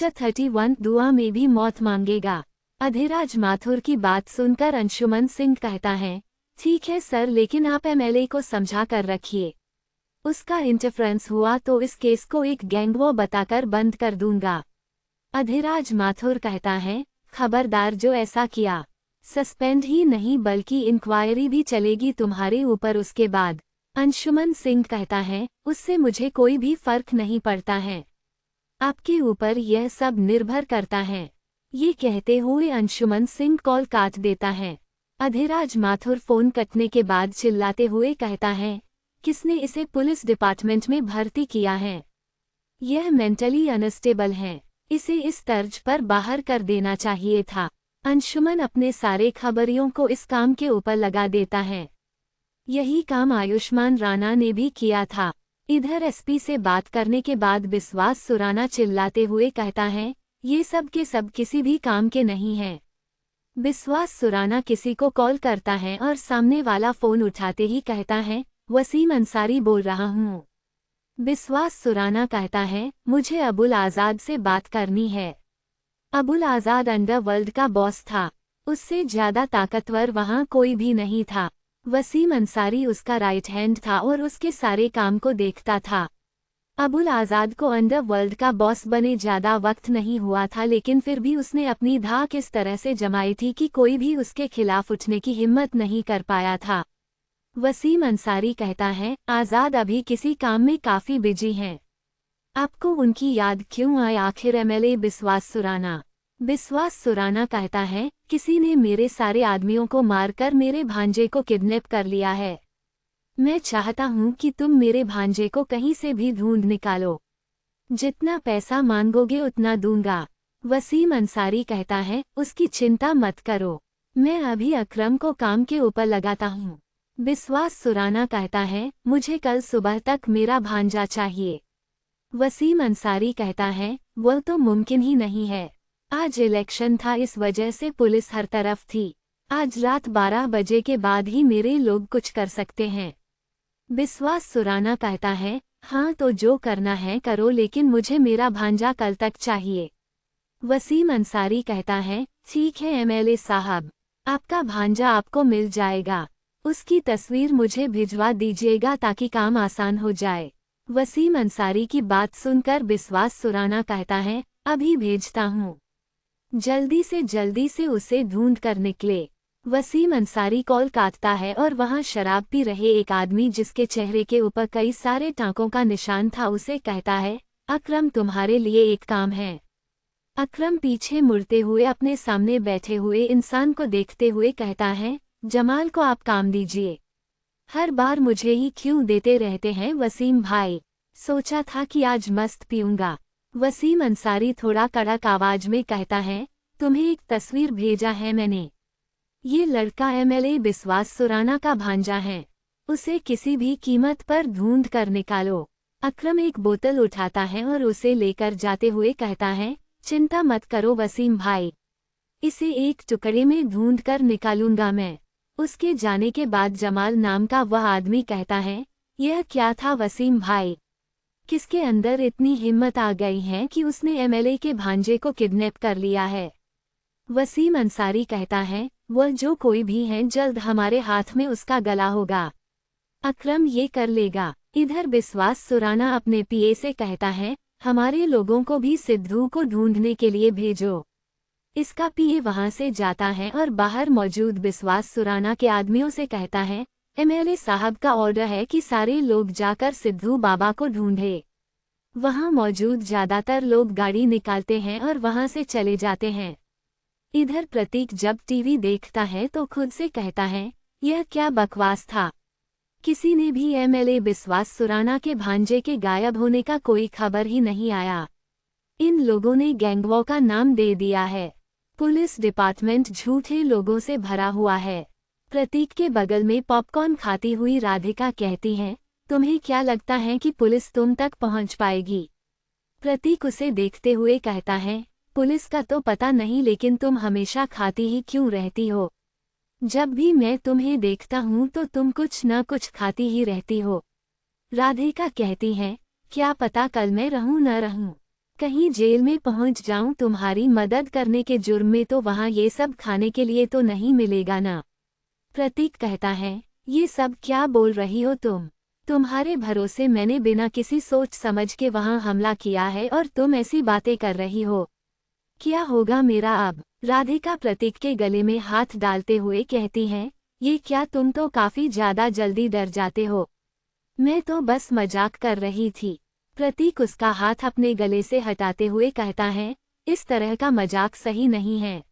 बच्चा 31 दुआ में भी मौत मांगेगा। अधिराज माथुर की बात सुनकर अंशुमन सिंह कहता है, ठीक है सर, लेकिन आप एमएलए को समझा कर रखिए। उसका इंटरफेरेंस हुआ तो इस केस को एक गैंगवॉर बताकर बंद कर दूंगा। अधिराज माथुर कहता है, खबरदार, जो ऐसा किया सस्पेंड ही नहीं बल्कि इंक्वायरी भी चलेगी तुम्हारे ऊपर उसके बाद। अंशुमन सिंह कहता है, उससे मुझे कोई भी फर्क नहीं पड़ता है, आपके ऊपर यह सब निर्भर करता है। ये कहते हुए अंशुमन सिंह कॉल काट देता है। अधिराज माथुर फोन कटने के बाद चिल्लाते हुए कहता है, किसने इसे पुलिस डिपार्टमेंट में भर्ती किया है? यह मेंटली अनस्टेबल है, इसे इस तर्ज पर बाहर कर देना चाहिए था। अंशुमन अपने सारे खबरियों को इस काम के ऊपर लगा देता है। यही काम आयुष्मान राणा ने भी किया था। इधर एसपी से बात करने के बाद विश्वास सुराना चिल्लाते हुए कहता है, ये सब के सब किसी भी काम के नहीं हैं। विश्वास सुराना किसी को कॉल करता है और सामने वाला फोन उठाते ही कहता है, वसीम अंसारी बोल रहा हूँ। विश्वास सुराना कहता है, मुझे अबुल आज़ाद से बात करनी है। अबुल आज़ाद अंडरवर्ल्ड का बॉस था, उससे ज्यादा ताकतवर वहाँ कोई भी नहीं था। वसीम अंसारी उसका राइट हैंड था और उसके सारे काम को देखता था। अबुल आज़ाद को अंडरवर्ल्ड का बॉस बने ज्यादा वक्त नहीं हुआ था, लेकिन फिर भी उसने अपनी धाक इस तरह से जमाई थी कि कोई भी उसके खिलाफ उठने की हिम्मत नहीं कर पाया था। वसीम अंसारी कहता है, आज़ाद अभी किसी काम में काफी बिजी हैं। आपको उनकी याद क्यों आई आखिर? एमएलए विश्वास सुराना। विश्वास सुराना कहता है, किसी ने मेरे सारे आदमियों को मारकर मेरे भांजे को किडनैप कर लिया है। मैं चाहता हूं कि तुम मेरे भांजे को कहीं से भी ढूंढ निकालो। जितना पैसा मांगोगे उतना दूंगा। वसीम अंसारी कहता है, उसकी चिंता मत करो, मैं अभी अकरम को काम के ऊपर लगाता हूं। विश्वास सुराना कहता है, मुझे कल सुबह तक मेरा भांजा चाहिए। वसीम अंसारी कहता है, वह तो मुमकिन ही नहीं है। आज इलेक्शन था, इस वजह से पुलिस हर तरफ थी। आज रात 12 बजे के बाद ही मेरे लोग कुछ कर सकते हैं। विश्वास सुराना कहता है, हाँ तो जो करना है करो, लेकिन मुझे मेरा भांजा कल तक चाहिए। वसीम अंसारी कहता है, ठीक है एमएलए साहब, आपका भांजा आपको मिल जाएगा। उसकी तस्वीर मुझे भिजवा दीजिएगा ताकि काम आसान हो जाए। वसीम अंसारी की बात सुनकर विश्वास सुराना कहता है, अभी भेजता हूँ, जल्दी से उसे ढूंढ कर निकले। वसीम अंसारी कॉल काटता है और वहाँ शराब पी रहे एक आदमी जिसके चेहरे के ऊपर कई सारे टाँकों का निशान था, उसे कहता है, अकरम तुम्हारे लिए एक काम है। अकरम पीछे मुड़ते हुए अपने सामने बैठे हुए इंसान को देखते हुए कहता है, जमाल को आप काम दीजिए, हर बार मुझे ही क्यों देते रहते हैं वसीम भाई? सोचा था कि आज मस्त पीऊंगा। वसीम अंसारी थोड़ा कड़क आवाज में कहता है, तुम्हें एक तस्वीर भेजा है मैंने। ये लड़का एमएलए विश्वास सुराना का भांजा है, उसे किसी भी कीमत पर ढूंढ कर निकालो। अकरम एक बोतल उठाता है और उसे लेकर जाते हुए कहता है, चिंता मत करो वसीम भाई, इसे एक टुकड़े में ढूंढ कर निकालूंगा मैं। उसके जाने के बाद जमाल नाम का वह आदमी कहता है, यह क्या था वसीम भाई? किसके अंदर इतनी हिम्मत आ गई है कि उसने एमएलए के भांजे को किडनैप कर लिया है? वसीम अंसारी कहता है, वह जो कोई भी है जल्द हमारे हाथ में उसका गला होगा। अकरम ये कर लेगा। इधर विश्वास सुराना अपने पीए से कहता है, हमारे लोगों को भी सिद्धू को ढूंढने के लिए भेजो। इसका पीए वहां से जाता है और बाहर मौजूद विश्वास सुराना के आदमियों से कहता है, एमएलए साहब का ऑर्डर है कि सारे लोग जाकर सिद्धू बाबा को ढूंढे। वहां मौजूद ज्यादातर लोग गाड़ी निकालते हैं और वहां से चले जाते हैं। इधर प्रतीक जब टीवी देखता है तो खुद से कहता है, यह क्या बकवास था, किसी ने भी एमएलए विश्वास सुराना के भांजे के गायब होने का कोई खबर ही नहीं आया। इन लोगों ने गैंगवॉर का नाम दे दिया है। पुलिस डिपार्टमेंट झूठे लोगों से भरा हुआ है। प्रतीक के बगल में पॉपकॉर्न खाती हुई राधिका कहती है, तुम्हें क्या लगता है कि पुलिस तुम तक पहुंच पाएगी? प्रतीक उसे देखते हुए कहता है, पुलिस का तो पता नहीं, लेकिन तुम हमेशा खाती ही क्यों रहती हो? जब भी मैं तुम्हें देखता हूँ तो तुम कुछ न कुछ खाती ही रहती हो। राधिका कहती है, क्या पता कल मैं रहूं न रहूं। कहीं जेल में पहुंच जाऊं तुम्हारी मदद करने के जुर्म में तो वहां ये सब खाने के लिए तो नहीं मिलेगा ना। प्रतीक कहता है, ये सब क्या बोल रही हो तुम? तुम्हारे भरोसे मैंने बिना किसी सोच समझ के वहां हमला किया है और तुम ऐसी बातें कर रही हो। क्या होगा मेरा अब? राधिका प्रतीक के गले में हाथ डालते हुए कहती हैं, ये क्या, तुम तो काफी ज्यादा जल्दी डर जाते हो। मैं तो बस मजाक कर रही थी। प्रतीक उसका हाथ अपने गले से हटाते हुए कहता है, इस तरह का मजाक सही नहीं है।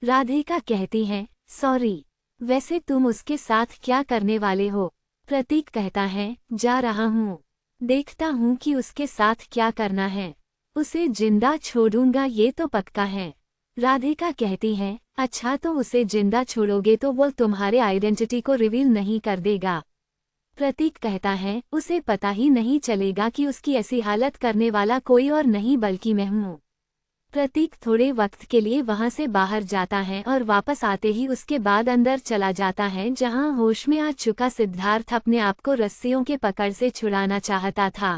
राधिका कहती है, सॉरी। वैसे तुम उसके साथ क्या करने वाले हो? प्रतीक कहता है, जा रहा हूँ। देखता हूँ कि उसके साथ क्या करना है। उसे जिंदा छोड़ूंगा ये तो पक्का है। राधिका कहती है, अच्छा तो उसे जिंदा छोड़ोगे तो वो तुम्हारे आइडेंटिटी को रिवील नहीं कर देगा? प्रतीक कहता है, उसे पता ही नहीं चलेगा कि उसकी ऐसी हालत करने वाला कोई और नहीं बल्कि मैं हूँ। प्रतीक थोड़े वक्त के लिए वहां से बाहर जाता है और वापस आते ही उसके बाद अंदर चला जाता है जहां होश में आ चुका सिद्धार्थ अपने आप को रस्सियों के पकड़ से छुड़ाना चाहता था।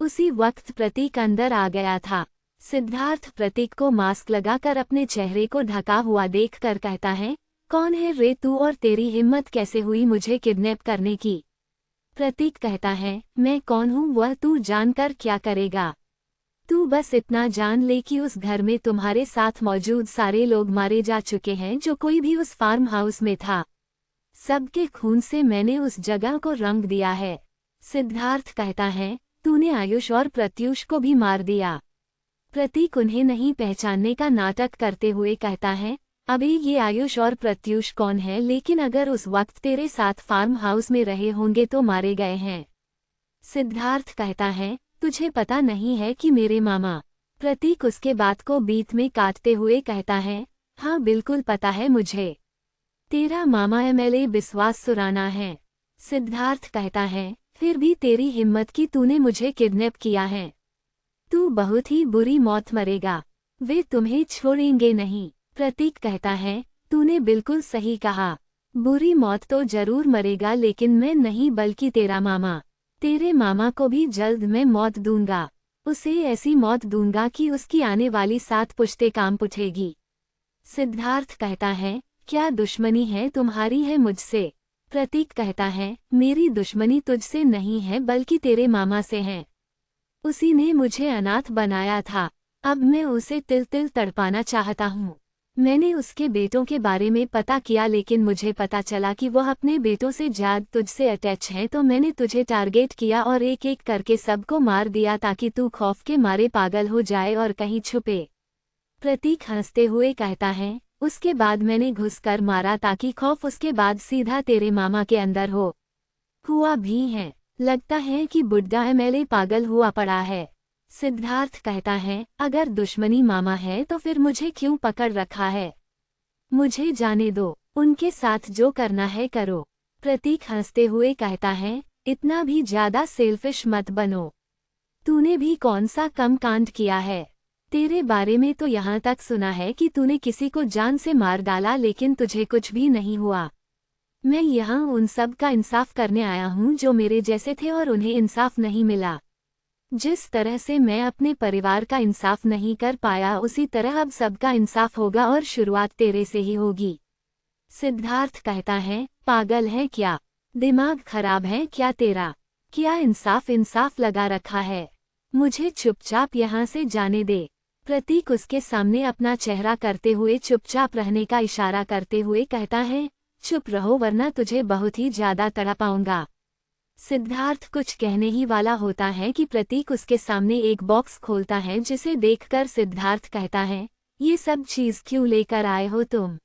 उसी वक्त प्रतीक अंदर आ गया था। सिद्धार्थ प्रतीक को मास्क लगाकर अपने चेहरे को ढका हुआ देखकर कहता है, कौन है रे तू और तेरी हिम्मत कैसे हुई मुझे किडनैप करने की? प्रतीक कहता है, मैं कौन हूँ वह तू जानकर क्या करेगा? तू बस इतना जान ले कि उस घर में तुम्हारे साथ मौजूद सारे लोग मारे जा चुके हैं जो कोई भी उस फार्म हाउस में था। सबके खून से मैंने उस जगह को रंग दिया है। सिद्धार्थ कहता है, तूने आयुष और प्रत्यूष को भी मार दिया। प्रतीक उन्हें नहीं पहचानने का नाटक करते हुए कहता है, अभी ये आयुष और प्रत्यूष कौन है, लेकिन अगर उस वक्त तेरे साथ फार्म हाउस में रहे होंगे तो मारे गए हैं। सिद्धार्थ कहता है, तुझे पता नहीं है कि मेरे मामा? प्रतीक उसके बात को बीच में काटते हुए कहता है, हाँ बिल्कुल पता है मुझे। तेरा मामा एमएलए बिस्वास सुराना है। सिद्धार्थ कहता है, फिर भी तेरी हिम्मत की तूने मुझे किडनैप किया है। तू बहुत ही बुरी मौत मरेगा। वे तुम्हें छोड़ेंगे नहीं। प्रतीक कहता है, तूने बिल्कुल सही कहा। बुरी मौत तो जरूर मरेगा लेकिन मैं नहीं बल्कि तेरा मामा। तेरे मामा को भी जल्द मैं मौत दूंगा। उसे ऐसी मौत दूंगा कि उसकी आने वाली 7 पुश्तें कांप उठेगी। सिद्धार्थ कहता है, क्या दुश्मनी है तुम्हारी है मुझसे? प्रतीक कहता है, मेरी दुश्मनी तुझसे नहीं है बल्कि तेरे मामा से है। उसी ने मुझे अनाथ बनाया था। अब मैं उसे तिल तिल तड़पाना चाहता हूँ। मैंने उसके बेटों के बारे में पता किया लेकिन मुझे पता चला कि वह अपने बेटों से ज्यादा तुझसे अटैच है, तो मैंने तुझे टारगेट किया और एक एक करके सबको मार दिया ताकि तू खौफ के मारे पागल हो जाए और कहीं छुपे। प्रतीक हंसते हुए कहता है, उसके बाद मैंने घुसकर मारा ताकि खौफ उसके बाद सीधा तेरे मामा के अंदर हो। हुआ भी है। लगता है कि बुड्ढा एमएलए पागल हुआ पड़ा है। सिद्धार्थ कहता है, अगर दुश्मनी मामा है तो फिर मुझे क्यों पकड़ रखा है? मुझे जाने दो, उनके साथ जो करना है करो। प्रतीक हंसते हुए कहता है, इतना भी ज्यादा सेल्फिश मत बनो। तूने भी कौन सा कम कांड किया है? तेरे बारे में तो यहाँ तक सुना है कि तूने किसी को जान से मार डाला लेकिन तुझे कुछ भी नहीं हुआ। मैं यहाँ उन सब का इंसाफ करने आया हूँ जो मेरे जैसे थे और उन्हें इंसाफ नहीं मिला। जिस तरह से मैं अपने परिवार का इंसाफ नहीं कर पाया उसी तरह अब सबका इंसाफ होगा और शुरुआत तेरे से ही होगी। सिद्धार्थ कहता है, पागल है क्या? दिमाग खराब है क्या तेरा? क्या इंसाफ इंसाफ लगा रखा है? मुझे चुपचाप यहाँ से जाने दे। प्रतीक उसके सामने अपना चेहरा करते हुए चुपचाप रहने का इशारा करते हुए कहता है, चुप रहो वरना तुझे बहुत ही ज्यादा तड़पाऊंगा। सिद्धार्थ कुछ कहने ही वाला होता है कि प्रतीक उसके सामने एक बॉक्स खोलता है जिसे देखकर सिद्धार्थ कहता है, ये सब चीज क्यों लेकर आए हो तुम?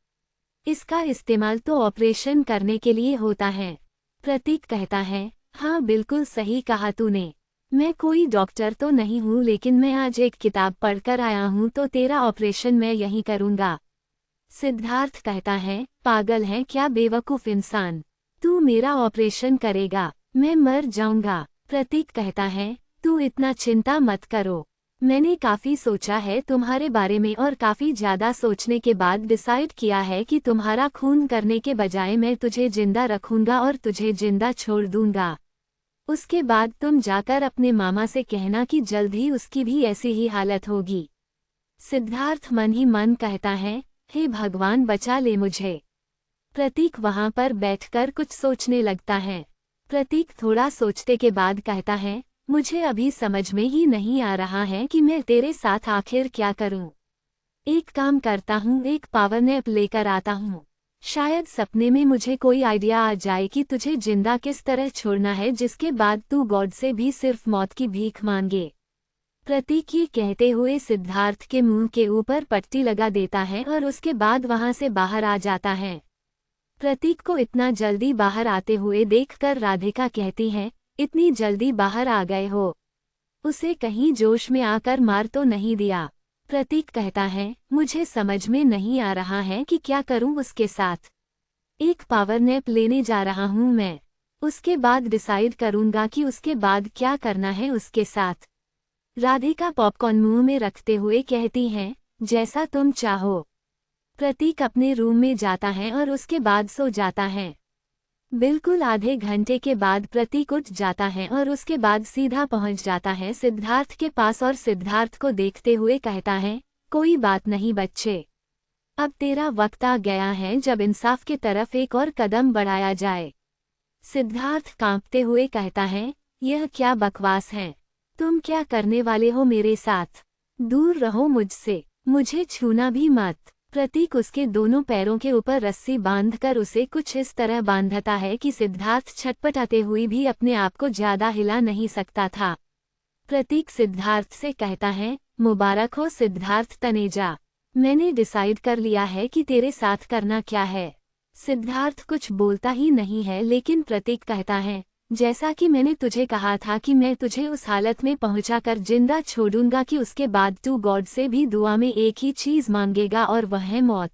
इसका इस्तेमाल तो ऑपरेशन करने के लिए होता है। प्रतीक कहता है, हाँ बिल्कुल सही कहा तूने। मैं कोई डॉक्टर तो नहीं हूँ लेकिन मैं आज एक किताब पढ़कर आया हूँ तो तेरा ऑपरेशन मैं यहीं करूँगा। सिद्धार्थ कहता है, पागल है क्या बेवकूफ़ इंसान? तू मेरा ऑपरेशन करेगा? मैं मर जाऊंगा। प्रतीक कहता है, तू इतना चिंता मत करो। मैंने काफ़ी सोचा है तुम्हारे बारे में और काफ़ी ज़्यादा सोचने के बाद डिसाइड किया है कि तुम्हारा खून करने के बजाय मैं तुझे जिंदा रखूंगा और तुझे जिंदा छोड़ दूंगा। उसके बाद तुम जाकर अपने मामा से कहना कि जल्द ही उसकी भी ऐसी ही हालत होगी। सिद्धार्थ मन ही मन कहता है, हे भगवान बचा ले मुझे। प्रतीक वहां पर बैठकर कुछ सोचने लगता है। प्रतीक थोड़ा सोचते के बाद कहता है, मुझे अभी समझ में ही नहीं आ रहा है कि मैं तेरे साथ आखिर क्या करूं। एक काम करता हूं, एक पावर नैप लेकर आता हूं। शायद सपने में मुझे कोई आइडिया आ जाए कि तुझे जिंदा किस तरह छोड़ना है, जिसके बाद तू गॉड से भी सिर्फ मौत की भीख मांगे। प्रतीक ये कहते हुए सिद्धार्थ के मुंह के ऊपर पट्टी लगा देता है और उसके बाद वहां से बाहर आ जाता है। प्रतीक को इतना जल्दी बाहर आते हुए देखकर राधिका कहती है, इतनी जल्दी बाहर आ गए हो? उसे कहीं जोश में आकर मार तो नहीं दिया? प्रतीक कहता है, मुझे समझ में नहीं आ रहा है कि क्या करूं उसके साथ। एक पावर नैप लेने जा रहा हूं मैं। उसके बाद डिसाइड करूंगा कि उसके बाद क्या करना है उसके साथ। राधिका पॉपकॉर्न मुंह में रखते हुए कहती हैं, जैसा तुम चाहो। प्रतीक अपने रूम में जाता है और उसके बाद सो जाता है। बिल्कुल आधे घंटे के बाद प्रतीक उठ जाता है और उसके बाद सीधा पहुंच जाता है सिद्धार्थ के पास और सिद्धार्थ को देखते हुए कहता है, कोई बात नहीं बच्चे। अब तेरा वक्त आ गया है जब इंसाफ की तरफ एक और कदम बढ़ाया जाए। सिद्धार्थ कांपते हुए कहता है, यह क्या बकवास है? तुम क्या करने वाले हो मेरे साथ? दूर रहो मुझसे, मुझे छूना भी मत। प्रतीक उसके दोनों पैरों के ऊपर रस्सी बांधकर उसे कुछ इस तरह बांधता है कि सिद्धार्थ छटपटाते हुए भी अपने आप को ज्यादा हिला नहीं सकता था। प्रतीक सिद्धार्थ से कहता है, मुबारक हो सिद्धार्थ तनेजा। मैंने डिसाइड कर लिया है कि तेरे साथ करना क्या है। सिद्धार्थ कुछ बोलता ही नहीं है, लेकिन प्रतीक कहता है, जैसा कि मैंने तुझे कहा था कि मैं तुझे उस हालत में पहुंचाकर जिंदा छोड़ूंगा कि उसके बाद तू गॉड से भी दुआ में एक ही चीज मांगेगा और वह है मौत।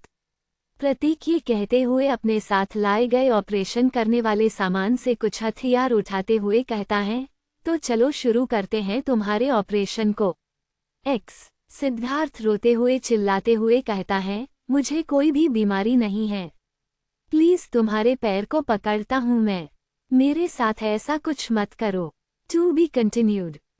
प्रतीक ये कहते हुए अपने साथ लाए गए ऑपरेशन करने वाले सामान से कुछ हथियार उठाते हुए कहता है, तो चलो शुरू करते हैं तुम्हारे ऑपरेशन को। एक्स सिद्धार्थ रोते हुए चिल्लाते हुए कहता है, मुझे कोई भी बीमारी नहीं है। प्लीज तुम्हारे पैर को पकड़ता हूं मैं। मेरे साथ ऐसा कुछ मत करो। To be continued.